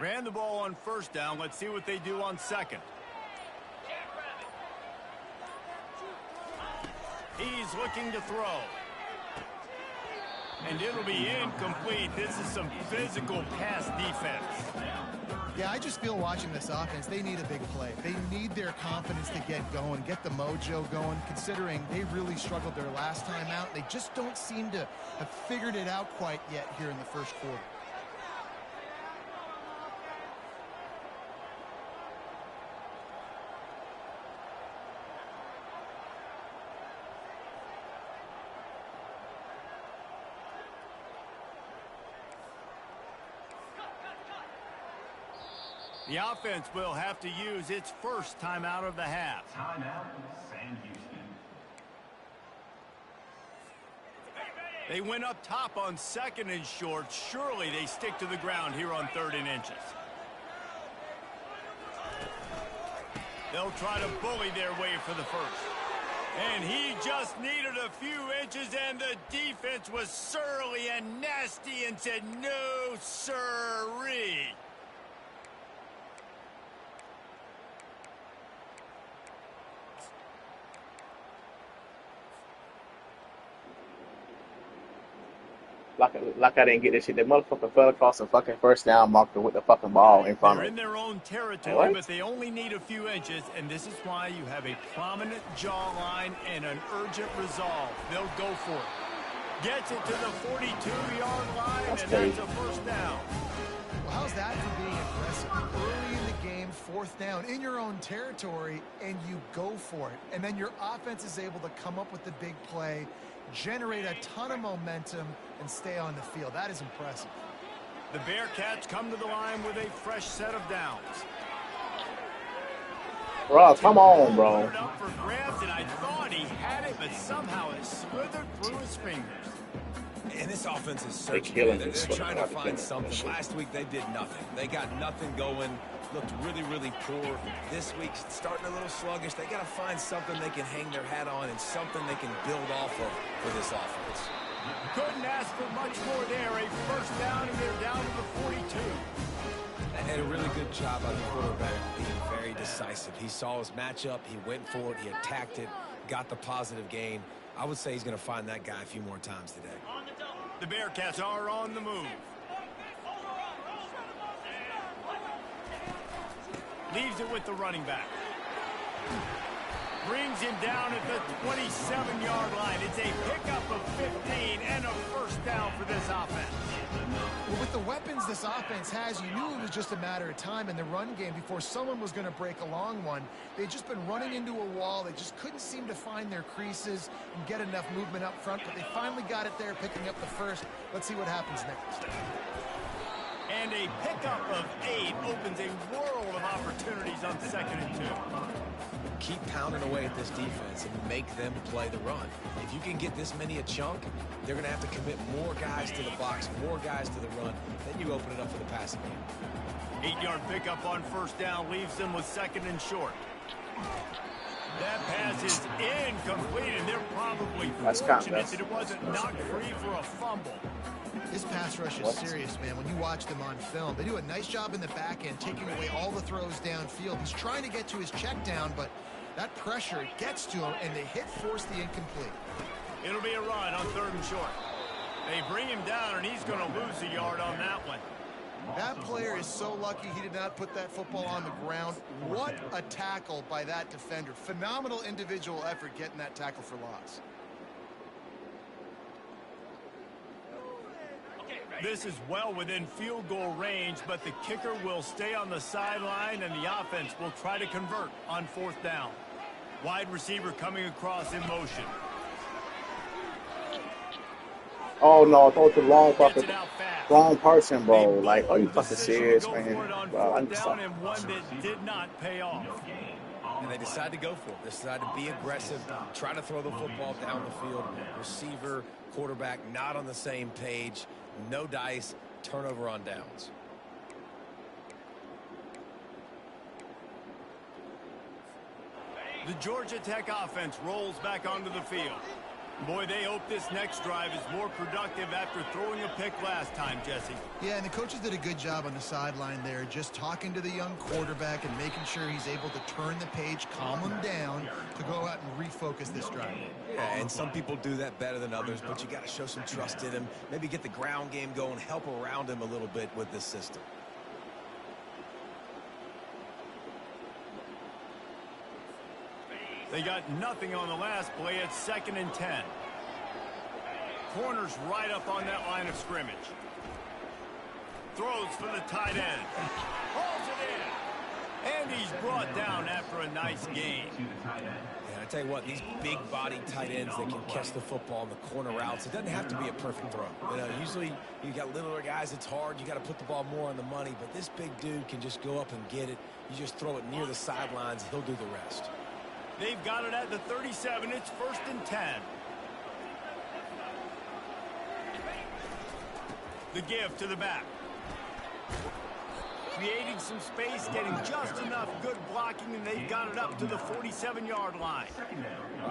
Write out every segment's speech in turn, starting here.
Ran the ball on first down. Let's see what they do on second. He's looking to throw. And it'll be incomplete. This is some physical pass defense. Yeah, I just feel watching this offense, they need a big play. They need their confidence to get going, get the mojo going, considering they really struggled their last time out. They just don't seem to have figured it out quite yet here in the first quarter. The offense will have to use its first timeout of the half. Timeout, San Houston. They went up top on second and short. Surely they stick to the ground here on 3rd and inches. They'll try to bully their way for the first. And he just needed a few inches, and the defense was surly and nasty and said, no, sirree. Like I didn't get this shit. The motherfucker fell across the fucking first down marker with the fucking ball in front of They're him. in their own territory, but they only need a few inches, and this is why you have a prominent jawline and an urgent resolve. They'll go for it. Gets it to the 42-yard line, and that's a first down. Well, how's that for being aggressive? Early in the game, 4th down, in your own territory, and you go for it. And then your offense is able to come up with the big play, generate a ton of momentum, and stay on the field. That is impressive. The Bearcats come to the line with a fresh set of downs. Bro, come on, bro. Up for grabs, and I thought he had it, but somehow it slithered through his fingers. And this offense is searching. They're trying to find something. Last week they did nothing. They got nothing going. Looked really, really poor. This week, starting a little sluggish. They got to find something they can hang their hat on and something they can build off of for this offense. Couldn't ask for much more there. A first down, and they're down to the 42. And a really good job by the quarterback being very decisive. He saw his matchup. He went for it. He attacked it. Got the positive gain. I would say he's going to find that guy a few more times today. The Bearcats are on the move. Leaves it with the running back. Brings him down at the 27-yard line. It's a pickup of 15 and a first down for this offense. Well, with the weapons this offense has, you knew it was just a matter of time in the run game before someone was going to break a long one. They'd just been running into a wall. They just couldn't seem to find their creases and get enough movement up front, but they finally got it there, picking up the first. Let's see what happens next. And a pickup of 8 opens a world of opportunities on 2nd and 2. Keep pounding away at this defense and make them play the run. If you can get this many a chunk, they're going to have to commit more guys to the box, more guys to the run. Then you open it up for the passing game. 8-yard pickup on first down leaves them with 2nd and short. That pass is incomplete, and they're probably fortunate that it wasn't knocked free for a fumble. This pass rush is serious, man. When you watch them on film, they do a nice job in the back end, taking away all the throws downfield. He's trying to get to his check down, but that pressure gets to him, and they force the incomplete. It'll be a run on 3rd and short. They bring him down, and he's going to lose a yard on that one. That player is so lucky he did not put that football on the ground. What a tackle by that defender. Phenomenal individual effort getting that tackle for loss. This is well within field goal range, but the kicker will stay on the sideline, and the offense will try to convert on 4th down. Wide receiver coming across in motion. Oh no, throw it to the wrong person, bro. Like, are you fucking serious, man? Bro, I need to stop. And one that did not pay off. And they decide to go for it. They decide to be aggressive, try to throw the football down the field. Receiver, quarterback, not on the same page. No dice, turnover on downs. The Georgia Tech offense rolls back onto the field. Boy, they hope this next drive is more productive after throwing a pick last time, Jesse. Yeah, and the coaches did a good job on the sideline there, just talking to the young quarterback and making sure he's able to turn the page, calm him down to go out and refocus this drive. Yeah, and some people do that better than others, but you got to show some trust in him. Maybe get the ground game going, help around him a little bit with this system. They got nothing on the last play. It's 2nd and 10. Corner's right up on that line of scrimmage. Throws for the tight end. Hauls it in. And he's brought down after a nice gain. Yeah, I tell you what, these big-bodied tight ends that can catch the football in the corner routes, it doesn't have to be a perfect throw. You know, usually you got littler guys, it's hard. You got to put the ball more on the money, but this big dude can just go up and get it. You just throw it near the sidelines, he'll do the rest. They've got it at the 37. It's 1st and 10. The give to the back. Creating some space, getting just enough good blocking, and they've got it up to the 47-yard line.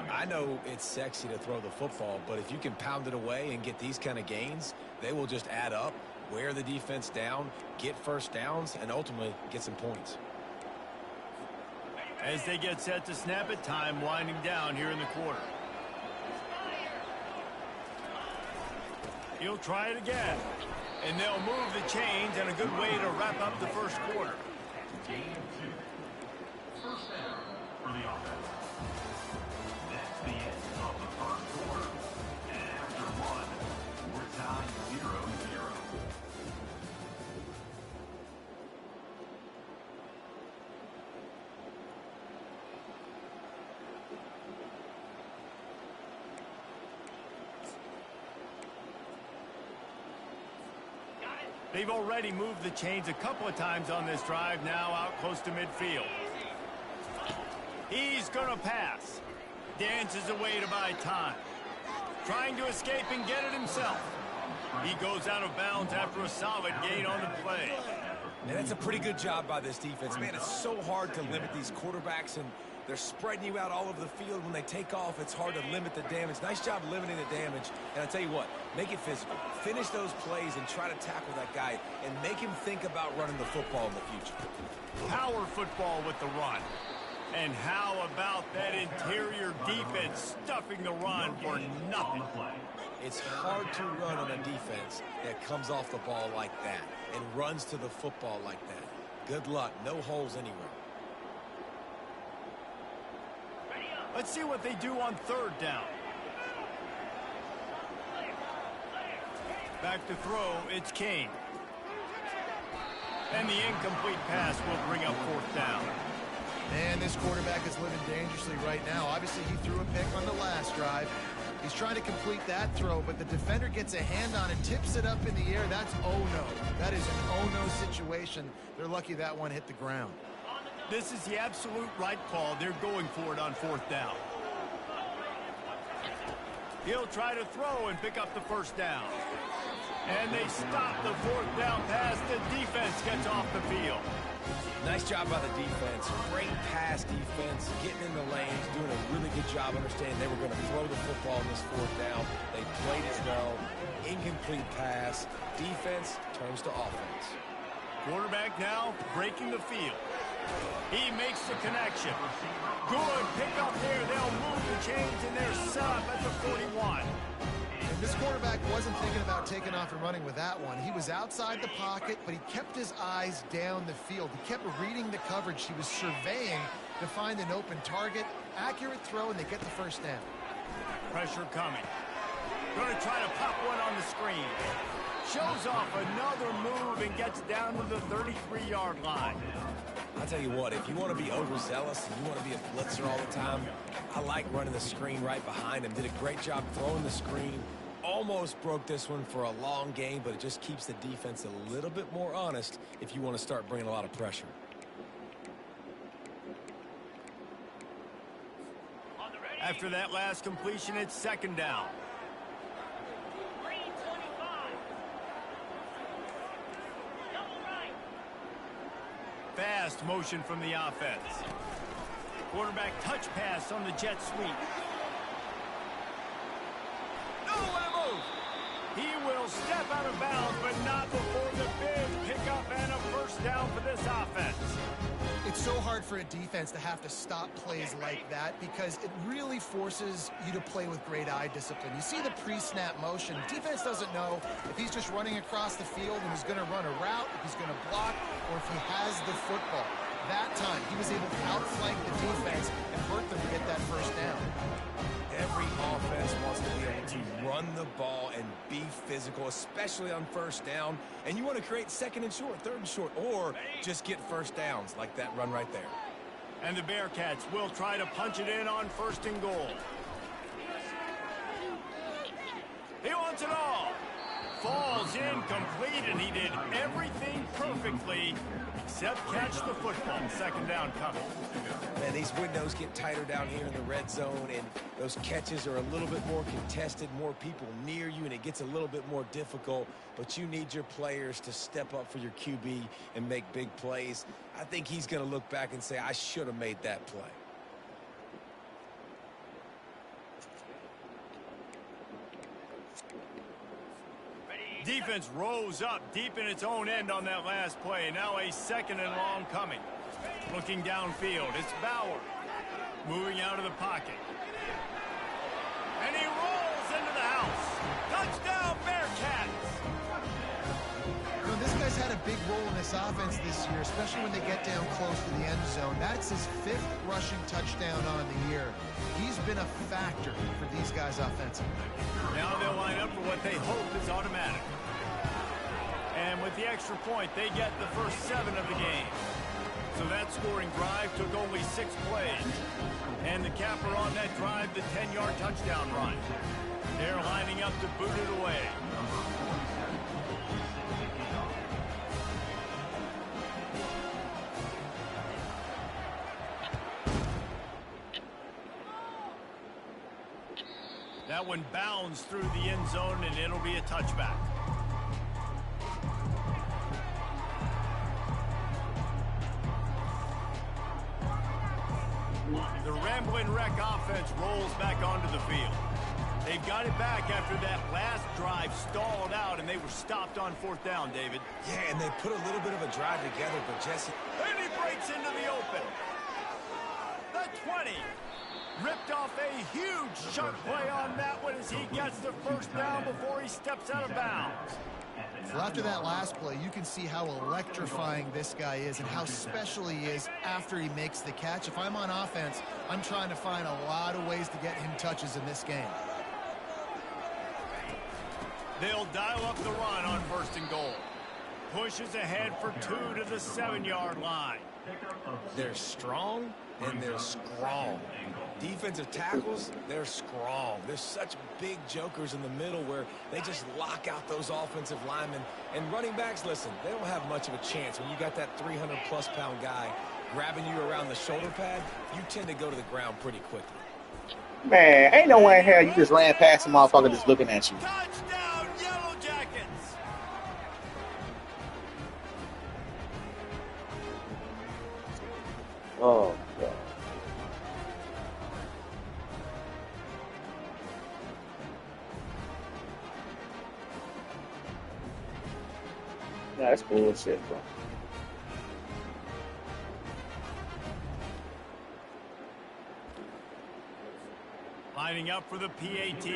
I know it's sexy to throw the football, but if you can pound it away and get these kind of gains, they will just add up, wear the defense down, get first downs, and ultimately get some points. As they get set to snap it, time winding down here in the quarter. He'll try it again. And they'll move the chains, and a good way to wrap up the first quarter. Gain of 2. First down for the offense. That's the end of the first quarter. And after one, we're tied 0-0. They've already moved the chains a couple of times on this drive, now out close to midfield. He's going to pass. Dances away to buy time. Trying to escape and get it himself. He goes out of bounds after a solid gain on the play. And that's a pretty good job by this defense. Man, it's so hard to limit these quarterbacks, and they're spreading you out all over the field. When they take off, it's hard to limit the damage. Nice job limiting the damage. And I tell you what, make it physical. Finish those plays and try to tackle that guy and make him think about running the football in the future. Power football with the run. And how about that interior defense stuffing the run for nothing? It's hard to run on a defense that comes off the ball like that and runs to the football like that. Good luck. No holes anywhere. Let's see what they do on 3rd down. Back to throw, it's King. And the incomplete pass will bring up 4th down. Man, this quarterback is living dangerously right now. Obviously, he threw a pick on the last drive. He's trying to complete that throw, but the defender gets a hand on it, tips it up in the air. That's oh-no. That is an oh-no situation. They're lucky that one hit the ground. This is the absolute right call. They're going for it on 4th down. He'll try to throw and pick up the 1st down. And they stop the 4th down pass. The defense gets off the field. Nice job by the defense. Great pass defense, getting in the lanes, doing a really good job understanding they were going to throw the football in this 4th down. They played it well. Incomplete pass. Defense turns to offense. Quarterback now breaking the field. He makes the connection. Good pick up there. They'll move the chains, and they're set up at the 41. And this quarterback wasn't thinking about taking off and running with that one. He was outside the pocket, but he kept his eyes down the field. He kept reading the coverage. He was surveying to find an open target. Accurate throw, and they get the 1st down. Pressure coming. Going to try to pop one on the screen. Shows off another move and gets down to the 33-yard line. I'll tell you what, if you want to be overzealous and you want to be a blitzer all the time, I like running the screen right behind him. Did a great job throwing the screen. Almost broke this one for a long game, but it just keeps the defense a little bit more honest if you want to start bringing a lot of pressure. After that last completion, it's 2nd down. Fast motion from the offense. Quarterback touch pass on the jet sweep. will step out of bounds, but not before the big pickup and a first down for this offense. It's so hard for a defense to have to stop plays like that because it really forces you to play with great eye discipline. You see the pre-snap motion. Defense doesn't know if he's just running across the field and he's going to run a route, if he's going to block, or if he has the football. That time, he was able to outflank the defense and hurt them to get that first down. Every offense wants to be able to run the ball and be physical, especially on first down. And you want to create second and short, third and short, or just get first downs like that run right there. And the Bearcats will try to punch it in on first and goal. He wants it all. Falls incomplete, and he did everything perfectly except catch the football. Second down coming. Man, these windows get tighter down here in the red zone, and those catches are a little bit more contested, more people near you, and it gets a little bit more difficult. But you need your players to step up for your QB and make big plays. I think he's going to look back and say, I should have made that play. Defense rose up deep in its own end on that last play. Now a second and long coming. Looking downfield, it's Bauer. Moving out of the pocket. And he rolls into the house. Touchdown, Bearcats! You know, this guy's had a big role in this offense this year, especially when they get down close to the end zone. That's his 5th rushing touchdown on the year. He's been a factor for these guys offensively. Now they'll line up for what they hope is automatic. And with the extra point, they get the first 7 of the game. So that scoring drive took only 6 plays. And the capper on that drive, the 10-yard touchdown run. They're lining up to boot it away. That one bounds through the end zone, and it'll be a touchback. The Ramblin' Wreck offense rolls back onto the field. They've got it back after that last drive stalled out, and they were stopped on 4th down, David. Yeah, and they put a little bit of a drive together, but Jesse... And he breaks into the open. The 20. Ripped off a huge chunk play on that one as he gets the first down before he steps out of bounds. Well, after that last play, you can see how electrifying this guy is and how special he is after he makes the catch. If I'm on offense, I'm trying to find a lot of ways to get him touches in this game. They'll dial up the run on first and goal. Pushes ahead for 2 to the 7-yard line. They're strong and they're strong. Defensive tackles, they're strong. There's such big jokers in the middle where they just lock out those offensive linemen. And running backs, listen, they don't have much of a chance. When you got that 300-plus pound guy grabbing you around the shoulder pad, you tend to go to the ground pretty quickly. Man, ain't no way in hell you just ran past a motherfucker just looking at you. Touchdown, Yellow Jackets! Oh, God. Yeah, that's bullshit, bro. Lining up for the PAT.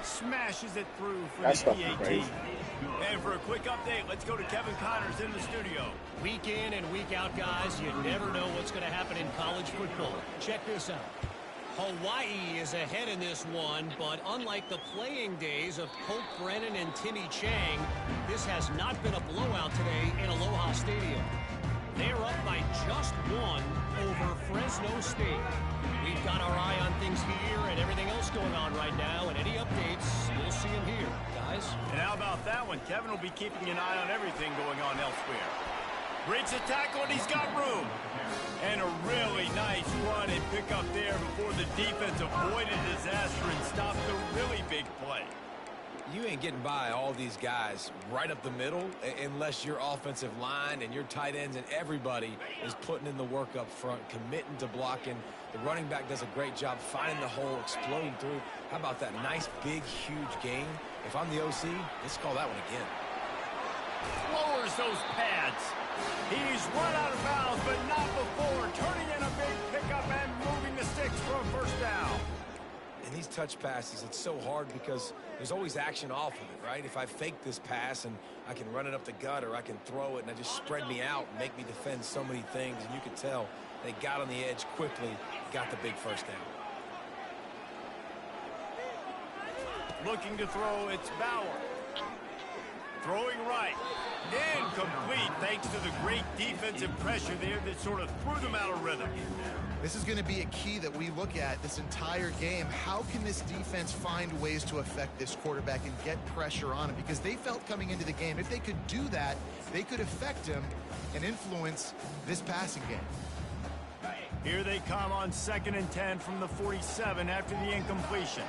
Smashes it through for That's the fucking PAT. crazy. And for a quick update, let's go to Kevin Connors in the studio. Week in and week out, guys, you never know what's going to happen in college football. Check this out. Hawaii is ahead in this one, but unlike the playing days of Colt Brennan and Timmy Chang, this has not been a blowout today in Aloha Stadium. They're up by just 1 over Fresno State. We've got our eye on things here and everything else going on right now, and any updates, you'll see them here, guys. And how about that one? Kevin will be keeping an eye on everything going on elsewhere. Breaks a tackle, and he's got room. And a really nice run and pick up there before the defense avoided disaster and stopped the really big play. You ain't getting by all these guys right up the middle unless your offensive line and your tight ends and everybody is putting in the work up front, committing to blocking. The running back does a great job finding the hole, exploding through. How about that nice, big, huge gain? If I'm the OC, let's call that one again. Lowers those pads. He's run out of bounds, but not before. Turning in a big pickup and moving the sticks for a first down. And these touch passes, it's so hard because there's always action off of it, right? If I fake this pass and I can run it up the gut or I can throw it and I just spread me out and make me defend so many things, and you could tell they got on the edge quickly, got the big first down. Looking to throw, it's Bauer. Throwing right. Incomplete thanks to the great defensive pressure there that sort of threw them out of rhythm. This is going to be a key that we look at this entire game. How can this defense find ways to affect this quarterback and get pressure on him? Because they felt coming into the game, if they could do that, they could affect him and influence this passing game. Here they come on 2nd and 10 from the 47 after the incompletion.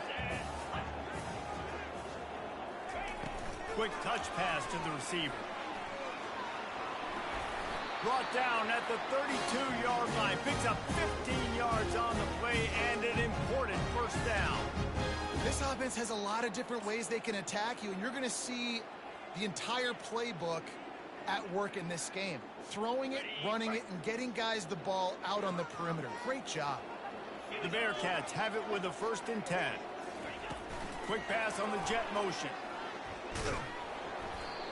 Quick touch pass to the receiver. Brought down at the 32-yard line. Picks up 15 yards on the play and an important first down. This offense has a lot of different ways they can attack you, and you're going to see the entire playbook at work in this game. Throwing it, running it, and getting guys the ball out on the perimeter. Great job. The Bearcats have it with a 1st and 10. Quick pass on the jet motion.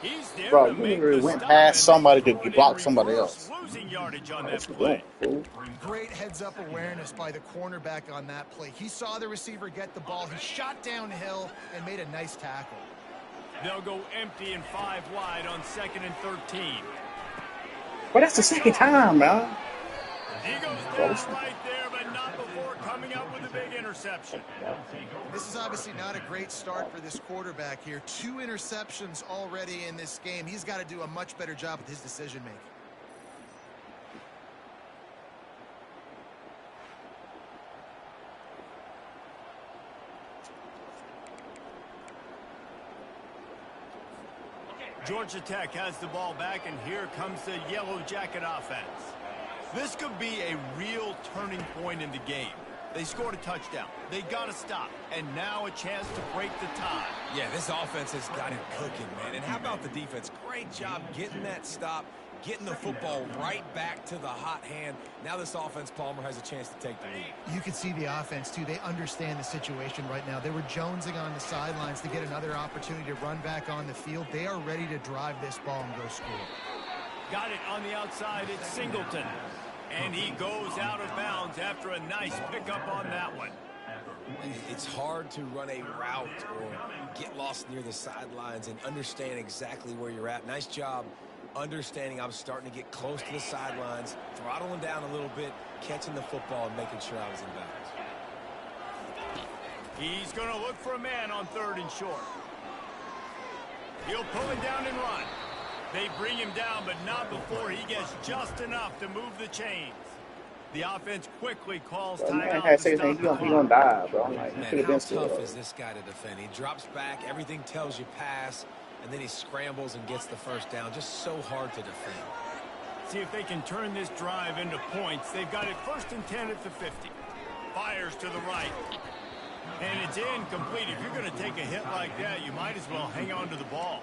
He's there. Bro, you literally went past somebody to block somebody else. Losing yardage on that What's play. doing, Great heads-up awareness by the cornerback on that play. He saw the receiver get the ball. He shot downhill and made a nice tackle. They'll go empty and 5 wide on 2nd and 13. But that's the second time, man. He goes down right there, but not before coming up with a big interception. This is obviously not a great start for this quarterback here. 2 interceptions already in this game. He's got to do a much better job with his decision-making. Georgia Tech has the ball back, and here comes the Yellow Jacket offense. This could be a real turning point in the game. They scored a touchdown. They got to stop. And now a chance to break the tie. Yeah, this offense has got it cooking, man. And how about the defense? Great job getting that stop, getting the football right back to the hot hand. Now this offense, Palmer, has a chance to take the lead. You can see the offense, too. They understand the situation right now. They were jonesing on the sidelines to get another opportunity to run back on the field. They are ready to drive this ball and go score. Got it on the outside. It's Singleton. And he goes out of bounds after a nice pickup on that one. It's hard to run a route or get lost near the sidelines and understand exactly where you're at. Nice job understanding I'm starting to get close to the sidelines, throttling down a little bit, catching the football and making sure I was in bounds. He's going to look for a man on 3rd and short. He'll pull it down and run. They bring him down, but not before he gets just enough to move the chains. The offense quickly calls timeout. He's gonna die, bro. Like, man, how tough is this guy to defend? He drops back, everything tells you pass, and then he scrambles and gets the first down. Just so hard to defend. See if they can turn this drive into points. They've got it 1st and 10 at the 50. Fires to the right. And it's incomplete. If you're going to take a hit like that, you might as well hang on to the ball.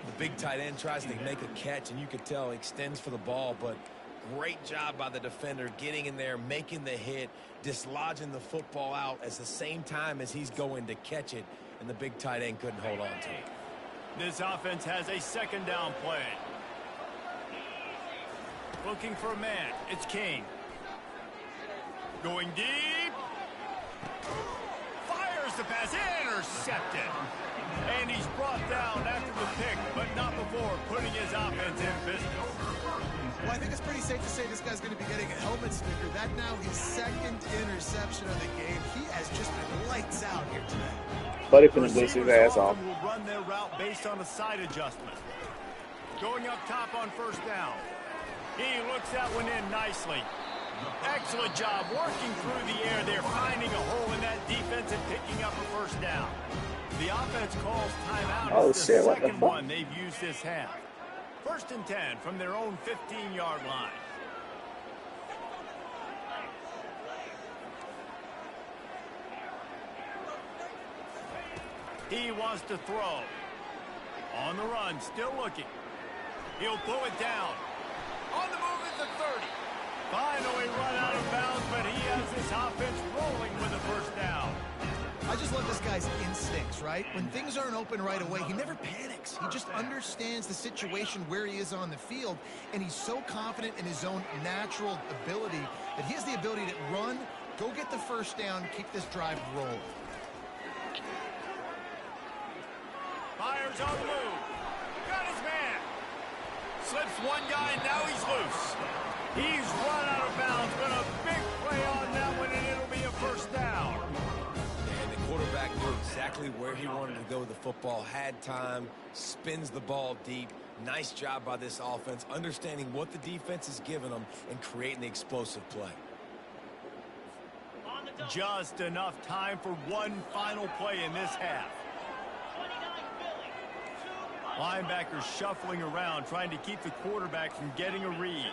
The big tight end tries to make a catch, and you could tell he extends for the ball, but great job by the defender getting in there, making the hit, dislodging the football out at the same time as he's going to catch it, and the big tight end couldn't hold on to it. This offense has a 2nd down play. Looking for a man. It's King. Going deep. Fires the pass. Intercepted. And he's brought down after the pick, but not before putting his offense in business. Well, I think it's pretty safe to say this guy's going to be getting a helmet sticker. That now his 2nd interception of the game. He has just been lights out here today. But he finna blitz his ass off. Will run their route based on a side adjustment. Going up top on 1st down. He looks that one in nicely. Excellent job working through the air there, finding a hole in that defense and picking up a 1st down. The offense calls timeout. Oh, It's the shit, what the second fuck? one they've used this half. 1st and 10 from their own 15-yard line. He wants to throw. On the run, still looking. He'll pull it down. On the move at the 30. Finally run out of bounds, but he has his offense rolling with a first down. I just love this guy's instincts, right? When things aren't open right away, he never panics. He just understands the situation where he is on the field, and he's so confident in his own natural ability that he has the ability to run, go get the first down, keep this drive rolling. Fires on the move. Got his man. Slips one guy, and now he's loose. He's run out of bounds, but a big play on that one, and it'll be a first down. And the quarterback knew exactly where he wanted to go with the football, had time, spins the ball deep. Nice job by this offense, understanding what the defense is giving them and creating the explosive play. Just enough time for one final play in this half. Linebackers shuffling around, trying to keep the quarterback from getting a read.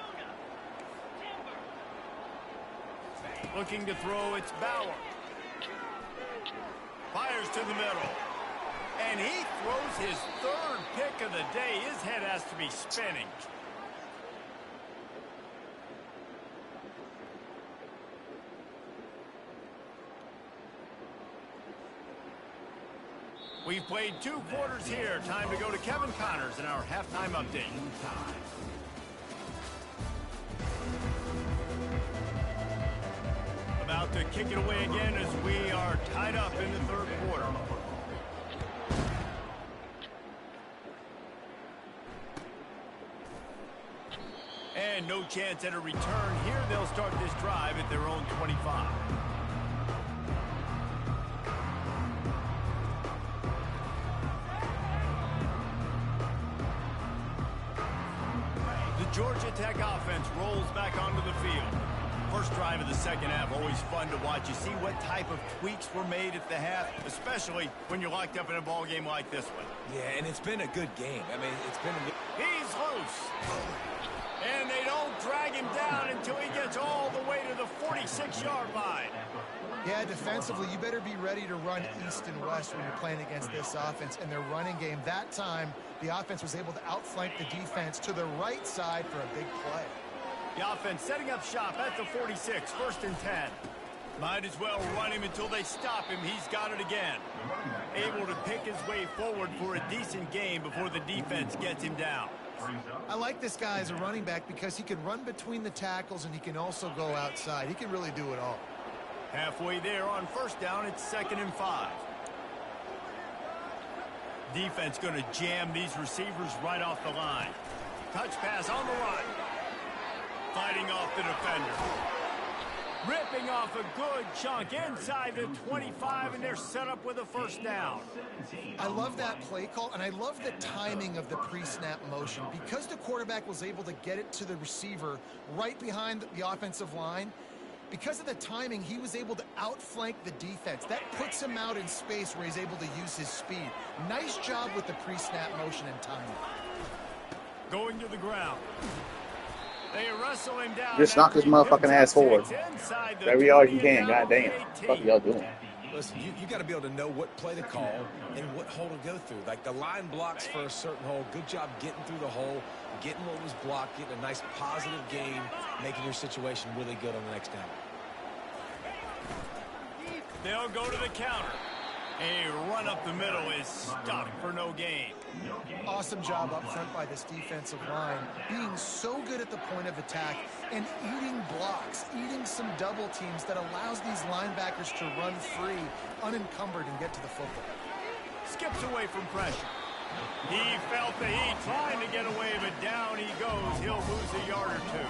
Looking to throw, it's Bauer. Fires to the middle. And he throws his 3rd pick of the day. His head has to be spinning. We've played 2 quarters here. Time to go to Kevin Connors in our halftime update. About to kick it away again as we are tied up in the 3rd quarter. And no chance at a return here. They'll start this drive at their own 25. Georgia Tech offense rolls back onto the field. First drive of the second half, always fun to watch. You see what type of tweaks were made at the half, especially when you're locked up in a ball game like this one. Yeah, and it's been a good game. I mean, it's been He's loose. And they don't drag him down until he gets all the way to the 46-yard line. Yeah, defensively, you better be ready to run east and west when you're playing against this offense. And their running game, that time, the offense was able to outflank the defense to the right side for a big play. The offense setting up shop at the 46, 1st and 10. Might as well run him until they stop him. He's got it again. Able to pick his way forward for a decent game before the defense gets him down. I like this guy as a running back because he can run between the tackles and he can also go outside. He can really do it all. Halfway there on first down, it's 2nd and 5. Defense going to jam these receivers right off the line. Touch pass on the run. Fighting off the defender. Ripping off a good chunk inside the 25, and they're set up with a first down. I love that play call, and I love the timing of the pre-snap motion. Because the quarterback was able to get it to the receiver right behind the offensive line, because of the timing, he was able to outflank the defense. That puts him out in space where he's able to use his speed. Nice job with the pre-snap motion and timing. Going to the ground. They wrestle him down. Just knock his motherfucking ass forward. Every yard you can, goddamn. What y'all doing? Listen, you got to be able to know what play to call and what hole to go through. Like the line blocks for a certain hole. Good job getting through the hole, getting what was blocked, getting a nice positive game, making your situation really good on the next down. They'll go to the counter. A run up the middle is stopped for no gain. Awesome job up front by this defensive line, being so good at the point of attack and eating blocks, eating some double teams that allows these linebackers to run free, unencumbered, and get to the football. Skips away from pressure. He felt the heat trying to get away, but down he goes. He'll lose a yard or two.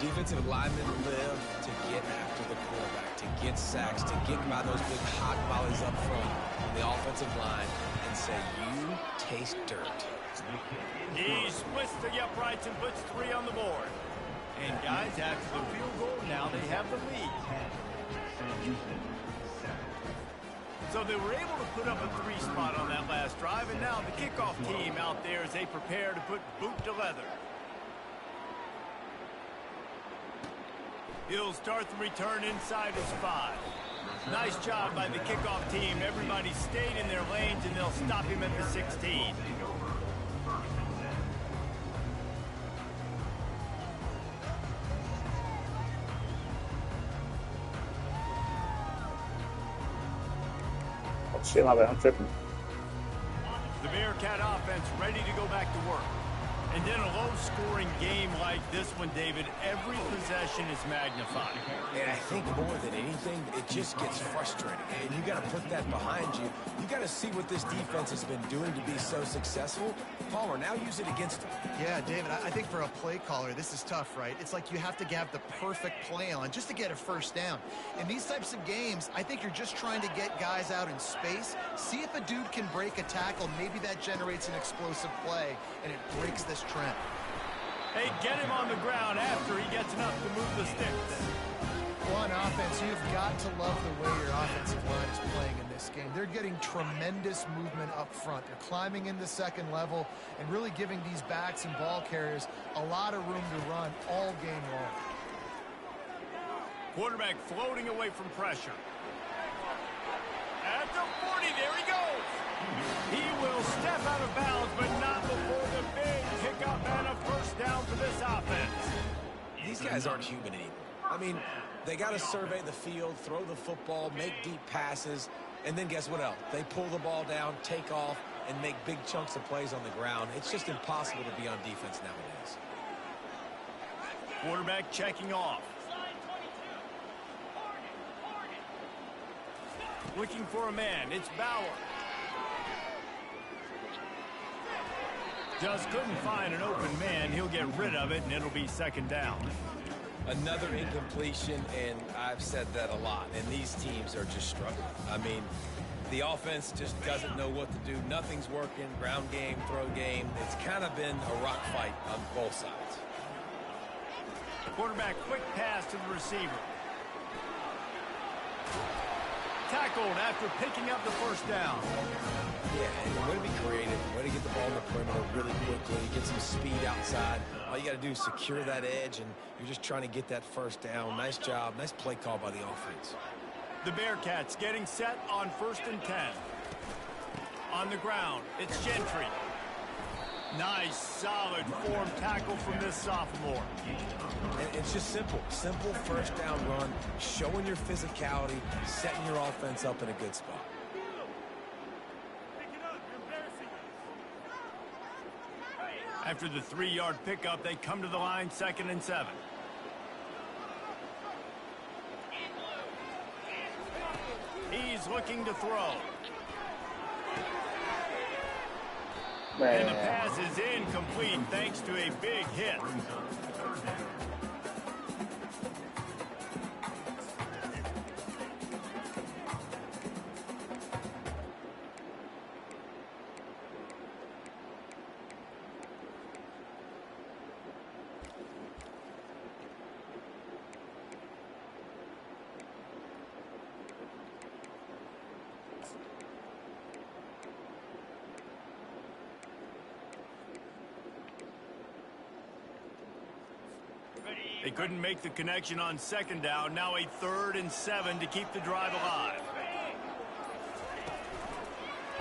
Defensive linemen live to get after the quarterback, to get sacks, to get by those big hot volleys up front on the offensive line and say, you taste dirt. He splits the uprights and puts 3 on the board. And guys, after the field goal, now they have the lead. So they were able to put up a 3 spot on that last drive, and now the kickoff team out there as they prepare to put boot to leather. He'll start the return inside his 5. Nice job by the kickoff team. Everybody stayed in their lanes, and they'll stop him at the 16. Oh, shit, my bad. I'm tripping. The Bearcat offense ready to go back to work. And in a low-scoring game like this one, David, every possession is magnified. And I think more than anything, it just gets frustrating. And you got to put that behind you. You got to see what this defense has been doing to be so successful. Palmer, now use it against them. Yeah, David, I think for a play caller, this is tough, right? It's like you have to have the perfect play on just to get a first down. In these types of games, I think you're just trying to get guys out in space, see if a dude can break a tackle. Maybe that generates an explosive play, and it breaks this trend. Hey, get him on the ground after he gets enough to move the sticks. Well, on offense, you've got to love the way your offensive line is playing in this game. They're getting tremendous movement up front. They're climbing in the second level and really giving these backs and ball carriers a lot of room to run all game long. Quarterback floating away from pressure. At the 40, there he goes. He will step out of bounds, but not before the big pickup and a first down for this offense. These guys aren't human anymore. I mean, they got to survey the field, throw the football, make deep passes, and then guess what else? They pull the ball down, take off, and make big chunks of plays on the ground. It's just impossible to be on defense nowadays. Quarterback checking off. Looking for a man. It's Bauer. Just couldn't find an open man. He'll get rid of it, and it'll be second down. Another incompletion, and I've said that a lot, and these teams are just struggling. I mean, the offense just doesn't know what to do. Nothing's working. Ground game, throw game. It's kind of been a rock fight on both sides. Quarterback quick pass to the receiver. Tackled after picking up the first down. Yeah, and way to be creative, way to get the ball in the perimeter really quickly, get some speed outside. All you got to do is secure that edge, and you're just trying to get that first down. Nice job. Nice play call by the offense. The Bearcats getting set on 1st and 10. On the ground, it's Gentry. Nice, solid form tackle from this sophomore. And it's just simple. Simple first down run, showing your physicality, setting your offense up in a good spot. After the 3-yard pickup, they come to the line 2nd and 7. He's looking to throw. Man. And the pass is incomplete thanks to a big hit. They couldn't make the connection on 2nd down. Now a 3rd and 7 to keep the drive alive.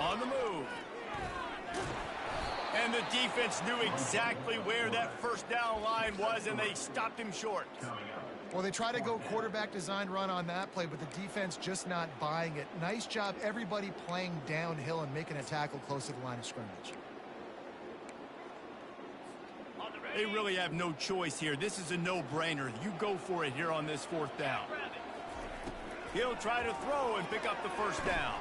On the move. And the defense knew exactly where that first down line was, and they stopped him short. Well, they try to go quarterback design run on that play, but the defense just not buying it. Nice job, everybody playing downhill and making a tackle close to the line of scrimmage. They really have no choice here. This is a no-brainer. You go for it here on this 4th down. He'll try to throw and pick up the first down.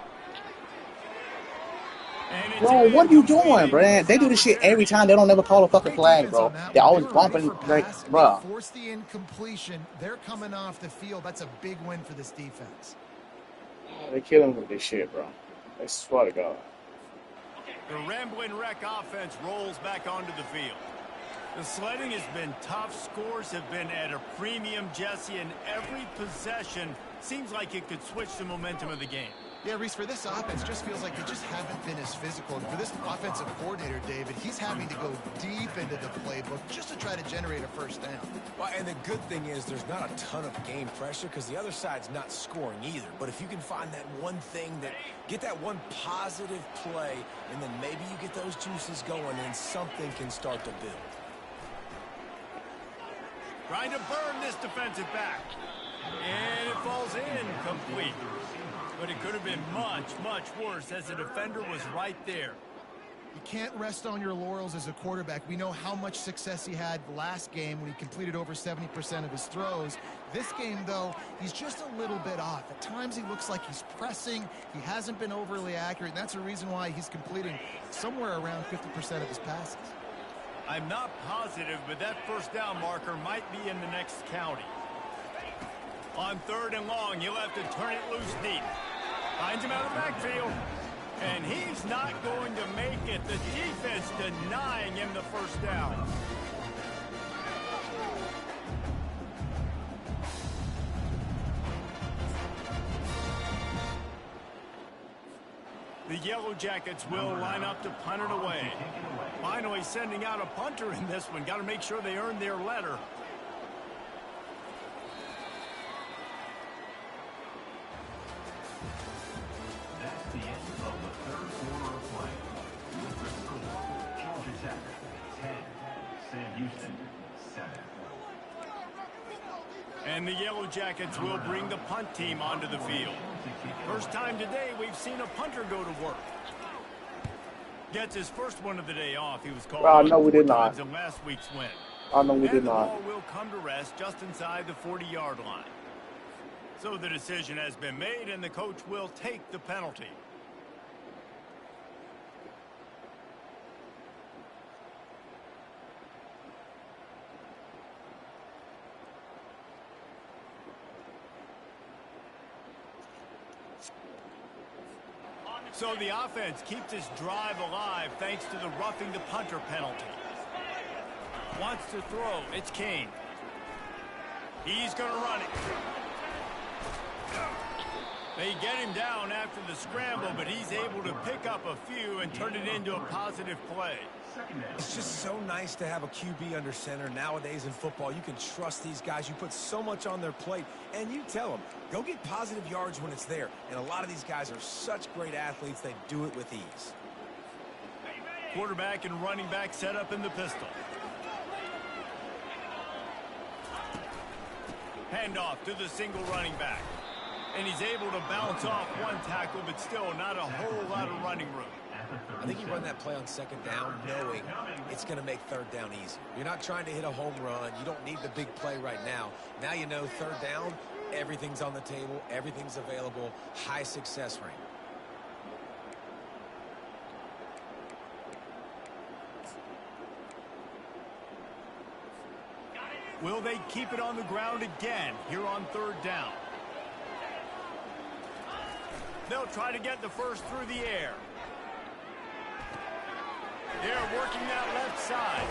Bro, what are you doing, bro? They do this shit every time. They don't ever call a fucking flag, bro. They always bumping, like, bro. Force the incompletion. They're coming off the field. That's a big win for this defense. They kill him with this shit, bro. I swear to God. The Rambling Wreck offense rolls back onto the field. The sledding has been tough. Scores have been at a premium, Jesse, and every possession seems like it could switch the momentum of the game. Yeah, Reese, for this offense, just feels like they just haven't been as physical. And for this offensive coordinator, David, he's having to go deep into the playbook just to try to generate a first down. Well, and the good thing is there's not a ton of game pressure because the other side's not scoring either. But if you can find that one thing, get that one positive play, and then maybe you get those juices going and something can start to build. Trying to burn this defensive back. And it falls in complete. But it could have been much, much worse as the defender was right there. You can't rest on your laurels as a quarterback. We know how much success he had last game when he completed over 70% of his throws. This game, though, he's just a little bit off. At times he looks like he's pressing. He hasn't been overly accurate, and that's a reason why he's completing somewhere around 50% of his passes. I'm not positive, but that first down marker might be in the next county. On 3rd and long, he'll have to turn it loose deep. Finds him out of the backfield. And he's not going to make it. The defense denying him the first down. The Yellow Jackets will line up to punt it away. Finally sending out a punter in this one. Got to make sure they earn their letter. That's the end of the third quarter of play. With the score, Georgia Tech 10, Sam Houston 7. And the Yellow Jackets will bring the punt team onto the field. First time today we've seen a punter go to work. Gets his first one of the day off. He was called no, we did not. in last week's win. No, we did The not. ball will come to rest just inside the 40-yard line. So the decision has been made, and the coach will take the penalty. So the offense keeps its drive alive thanks to the roughing the punter penalty. Wants to throw. It's Kane. He's going to run it. They get him down after the scramble, but he's able to pick up a few and turn it into a positive play. It's just so nice to have a QB under center. Nowadays in football, you can trust these guys. You put so much on their plate, and you tell them, go get positive yards when it's there. And a lot of these guys are such great athletes, they do it with ease. Quarterback and running back set up in the pistol. Handoff to the single running back. And he's able to bounce off one tackle, but still not a whole lot of running room. I think you run that play on 2nd down knowing it's going to make 3rd down easy. You're not trying to hit a home run. You don't need the big play right now. Now you know 3rd down, everything's on the table, everything's available, high success rate. Will they keep it on the ground again here on 3rd down? They'll try to get the first through the air. They're working that left side.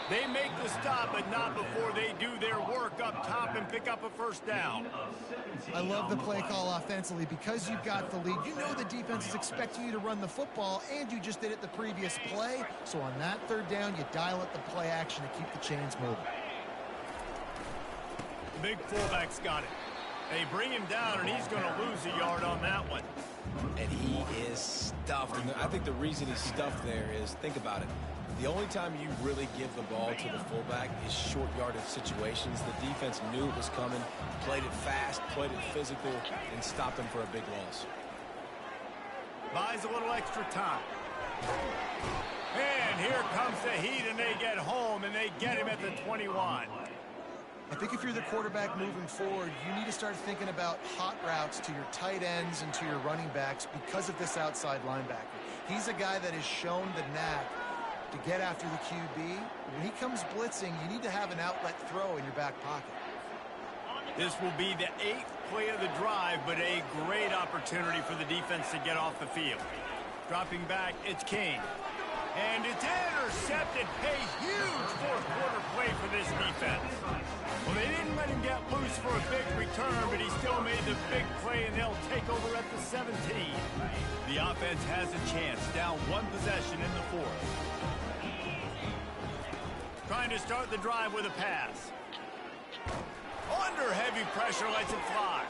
They make the stop, but not before they do their work up top and pick up a first down. I love the play call offensively because you've got the lead. You know the defense is expecting you to run the football, and you just did it the previous play. So on that 3rd down, you dial up the play action to keep the chains moving. The big fullback's got it. They bring him down, and he's going to lose a yard on that one. And he is stuffed. And I think the reason he's stuffed there is, think about it. The only time you really give the ball to the fullback is short yardage situations. The defense knew it was coming, played it fast, played it physical, and stopped him for a big loss. Buys a little extra time. And here comes the heat, and they get home, and they get him at the 21. I think if you're the quarterback moving forward, you need to start thinking about hot routes to your tight ends and to your running backs because of this outside linebacker. He's a guy that has shown the knack to get after the QB. When he comes blitzing, you need to have an outlet throw in your back pocket. This will be the 8th play of the drive, but a great opportunity for the defense to get off the field. Dropping back, it's Kane. And it's intercepted. A huge fourth quarter play for this defense. Well, they didn't let him get loose for a big return, but he still made the big play, and they'll take over at the 17. The offense has a chance, down one possession in the fourth. Trying to start the drive with a pass. Under heavy pressure, lets it fly.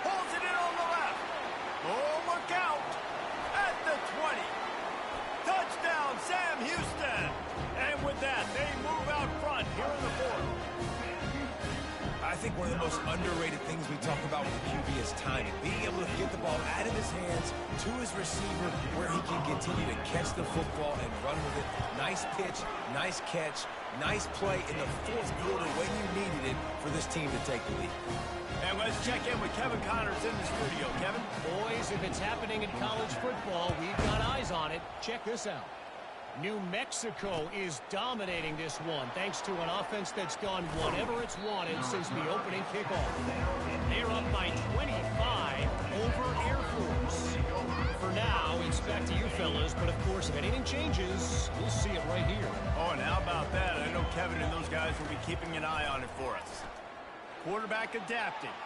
Pulls it in on the left. Oh, look out. At the 20. Touchdown, Sam Houston. And with that, they move out front here in the fourth. I think one of the most underrated things we talk about with the QB is timing. Being able to get the ball out of his hands to his receiver where he can continue to catch the football and run with it. Nice pitch, nice catch, nice play in the fourth quarter when you needed it for this team to take the lead. And let's check in with Kevin Connors in the studio. Kevin? Boys, if it's happening in college football, we've got eyes on it. Check this out. New Mexico is dominating this one thanks to an offense that's done whatever it's wanted since the opening kickoff. They're up by 25 over Air Force. For now, it's back to you fellas, but of course, if anything changes, we'll see it right here. Oh, and how about that? I know Kevin and those guys will be keeping an eye on it for us. Quarterback adapting.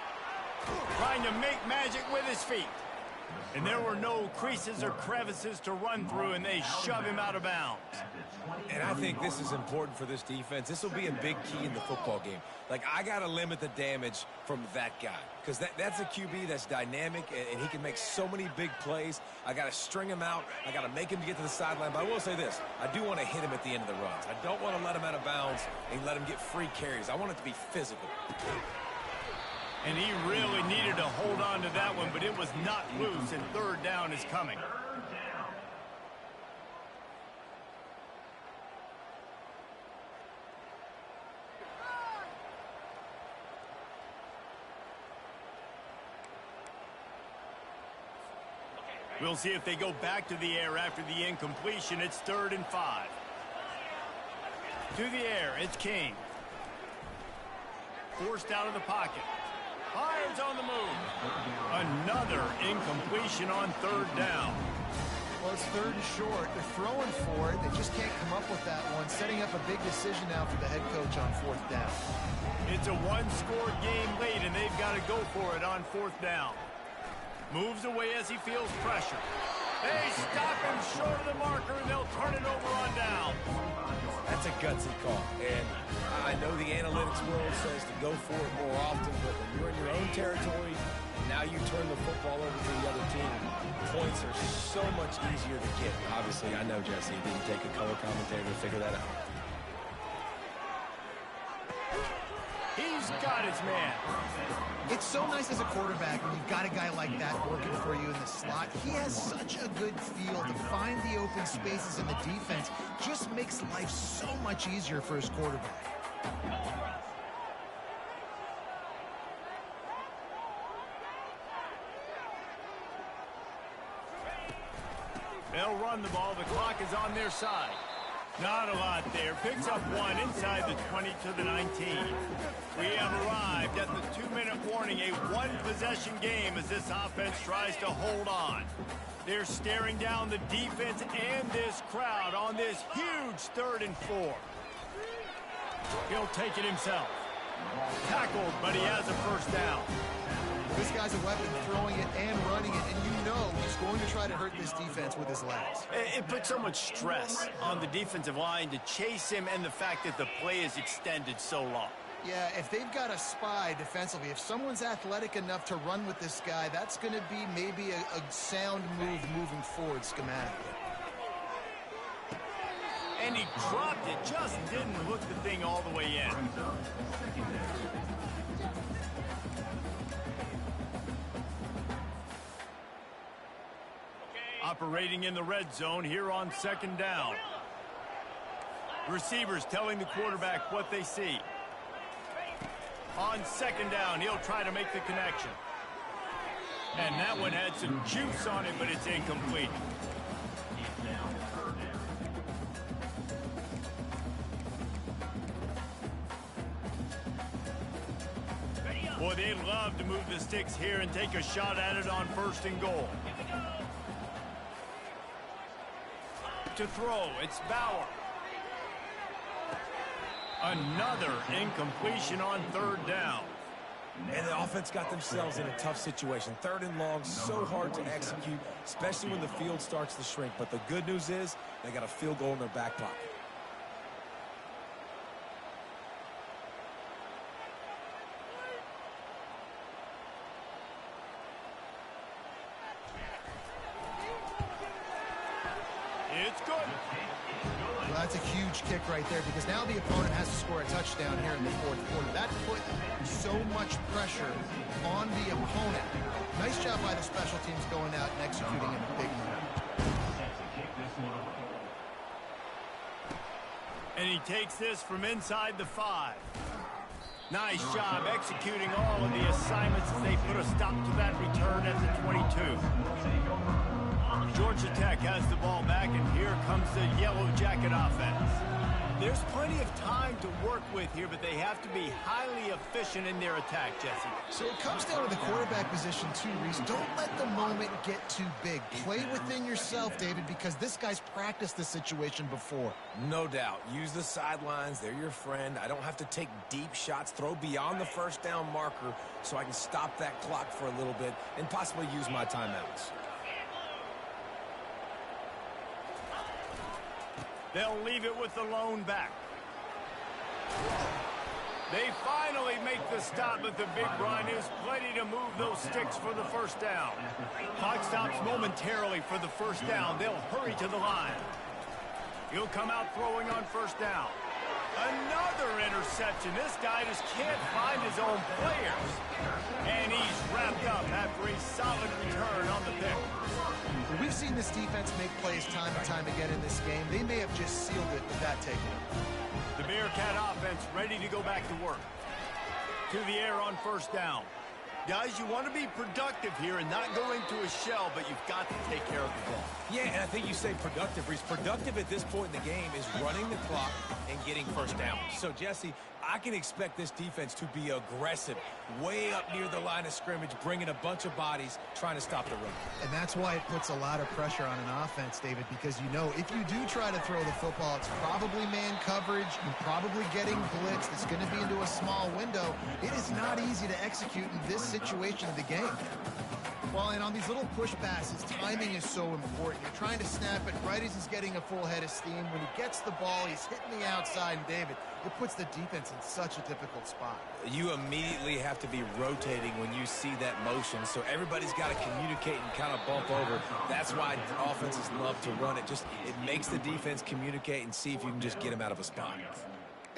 Trying to make magic with his feet. And there were no creases or crevices to run through, and they shove him out of bounds. And I think this is important for this defense. This will be a big key in the football game. Like, I got to limit the damage from that guy. Because that's a QB that's dynamic, and he can make so many big plays. I got to string him out. I got to make him get to the sideline. But I will say this. I do want to hit him at the end of the runs. I don't want to let him out of bounds and let him get free carries. I want it to be physical. And he really needed to hold on to that one, but it was not loose, and third down is coming. We'll see if they go back to the air after the incompletion. It's 3rd and 5. To the air, it's King. Forced out of the pocket. Fires on the move. Another incompletion on 3rd down. Well, it's 3rd and short. They're throwing for it. They just can't come up with that one. Setting up a big decision now for the head coach on 4th down. It's a one-score game late, and they've got to go for it on 4th down. Moves away as he feels pressure. They stop him short of the marker, and they'll turn it over on down. That's a gutsy call. And I know the analytics world says to go for it more often, but when you're in your own territory, now you turn the football over to the other team. Points are so much easier to get. Obviously, I know, Jesse, it didn't take a color commentator to figure that out. He's got his man. It's so nice as a quarterback when you've got a guy like that working for you in the slot. He has such a good feel to find the open spaces in the defense. Just makes life so much easier for his quarterback. They'll run the ball. The clock is on their side. Not a lot there. Picks up one inside the 20 to the 19. We have arrived at the 2-minute warning. A one-possession game as this offense tries to hold on. They're staring down the defense and this crowd on this huge 3rd and 4. He'll take it himself. Tackled, but he has a first down. This guy's a weapon, throwing it and running it, and you know he's going to try to hurt this defense with his legs. It puts so much stress on the defensive line to chase him, and the fact that the play is extended so long. Yeah, if they've got a spy defensively, if someone's athletic enough to run with this guy, that's going to be maybe a sound move moving forward schematically. And he dropped it, just didn't look the thing all the way in. Operating in the red zone here on 2nd down. Receivers telling the quarterback what they see. On 2nd down, he'll try to make the connection. And that one had some juice on it, but it's incomplete. Boy, they'd love to move the sticks here and take a shot at it on 1st and goal. to throw. It's Bauer. Another incompletion on third down. And the offense got themselves in a tough situation. Third and long, so hard to execute, especially when the field starts to shrink. But the good news is they got a field goal in their back pocket. It's good. Well, that's a huge kick right there because now the opponent has to score a touchdown here in the fourth quarter. That put so much pressure on the opponent. Nice job by the special teams going out and executing in a big moment. And he takes this from inside the 5. Nice job executing all of the assignments as they put a stop to that return at the 22. Georgia Tech has the ball back, and here comes the Yellow Jacket offense. There's plenty of time to work with here, but they have to be highly efficient in their attack, Jesse. So it comes down to the quarterback position too, Reese. Don't let the moment get too big. Play within yourself, David, because this guy's practiced this situation before. No doubt. Use the sidelines. They're your friend. I don't have to take deep shots. Throw beyond the first down marker so I can stop that clock for a little bit and possibly use my timeouts. They'll leave it with the lone back. They finally make the stop, but the big run is plenty to move those sticks for the first down. Clock stops momentarily for the first down. They'll hurry to the line. He'll come out throwing on first down. Another interception. This guy just can't find his own players. And he's wrapped up after a solid return on the pick. We've seen this defense make plays time and time again in this game. They may have just sealed it with that takeaway. The Bearcat offense ready to go back to work. To the air on first down. Guys, you want to be productive here and not go into a shell, but you've got to take care of the ball. Yeah, and I think you say productive, Reese. Productive at this point in the game is running the clock and getting first down. So, Jesse, I can expect this defense to be aggressive, way up near the line of scrimmage, bringing a bunch of bodies, trying to stop the run. And that's why it puts a lot of pressure on an offense, David, because you know if you do try to throw the football, it's probably man coverage. You're probably getting blitzed. It's going to be into a small window. It is not easy to execute in this situation of the game. Well, and on these little push passes, timing is so important. You're trying to snap it right as he's getting a full head of steam. When he gets the ball, he's hitting the outside, and David, it puts the defense in such a difficult spot. You immediately have to be rotating when you see that motion, so everybody's got to communicate and kind of bump over. That's why offenses love to run it. It makes the defense communicate and see if you can just get him out of a spot.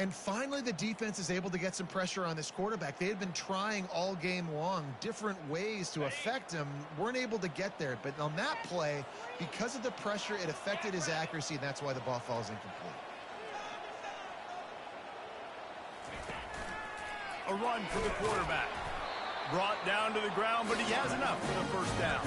And finally, the defense is able to get some pressure on this quarterback. They had been trying all game long different ways to affect him, weren't able to get there. But on that play, because of the pressure, it affected his accuracy, and that's why the ball falls incomplete. A run for the quarterback. Brought down to the ground, but he has enough for the first down.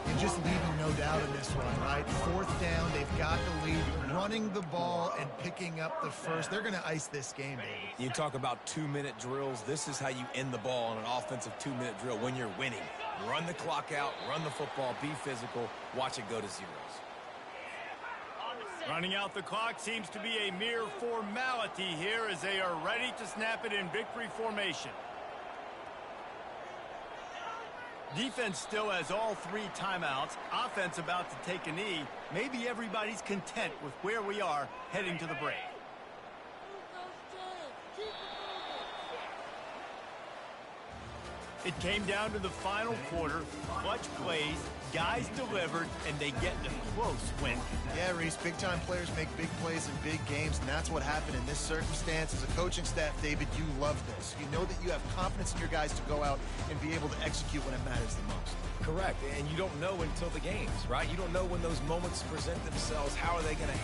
And just leaving no doubt in this one, right? Fourth down, they've got the lead, running the ball and picking up the first. They're going to ice this game, baby. You talk about 2-minute drills. This is how you end the ball on an offensive 2-minute drill when you're winning. Run the clock out, run the football, be physical, watch it go to zeros. Running out the clock seems to be a mere formality here as they are ready to snap it in victory formation. Defense still has all 3 timeouts. Offense about to take a knee. Maybe everybody's content with where we are heading to the break. It came down to the final quarter. Clutch plays, guys delivered, and they get a close win. Yeah, Reese, big-time players make big plays in big games, and that's what happened in this circumstance. As a coaching staff, David, you love this. You know that you have confidence in your guys to go out and be able to execute when it matters the most. Correct, and you don't know until the games, right? You don't know when those moments present themselves. How are they going to